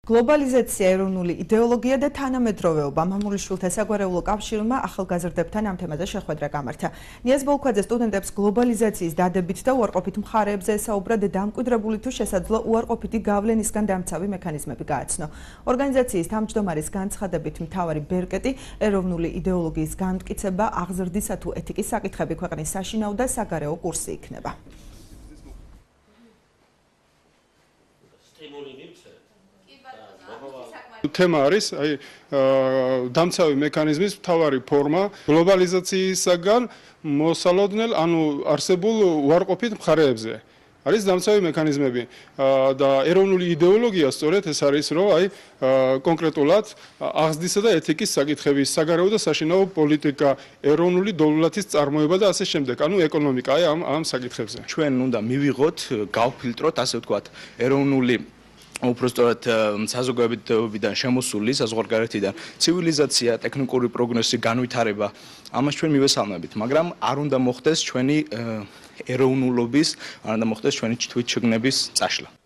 გლობალიზაცია, ეროვნული იდეოლოგია და თანამედროვეობა. მამულიშვილთა საგვარეულო კავშირმა ახალგაზრდებთან ამ თემაზე შეხვედრა გამართა. ნიაზ ბოლქვაძე სტუდენტებს გლობალიზაციის დადებით და უარყოფით მხარეებზე ესაუბრა და დამკვიდრებული თუ შესაძლო უარყოფითი გავლენისგან დამცავი მექანიზმები გააცნო. ორგანიზაციის თავმჯდომარის განცხადებით მთავარი ბერკეტი ეროვნული იდეოლოგიის განმტკიცება, აღზრდისა თუ ეთიკის საკითხები ქვეყნის საშინაო და საგარეო კურსი იქნება. თემა არის დამცავი მექანიზმის მთავარი ფორმა გლობალიზაციისაგან მოსალოდნელ ანუ არსებულ უარყოფით მხარეებზე. არის დამცავი მექანიზმები და ეროვნული იდეოლოგია სწორედ ეს არის რომ კონკრეტულად აღზრდისა და ეთიკის საკითხების საგარეო და საშინაო პოლიტიკა, ეროვნული დოლულათის წარმოება და ასე შემდეგ. ანუ ეკონომიკა ამ საკითხებზე. ჩვენ უნდა მივიღოთ, გავფილტროთ, ასე ვთქვათ, ეროვნული უпростоრად საზოგადოებიდან შემოსული საზღვარგარეთიდან ცივილიზაცია, ტექნიკური პროგრესი, განვითარება, ამას ჩვენ მივესალმებით, მაგრამ არ უნდა მოხდეს ჩვენი ეროვნულობის, არ უნდა მოხდეს ჩვენი თვითშეგნების წაშლა.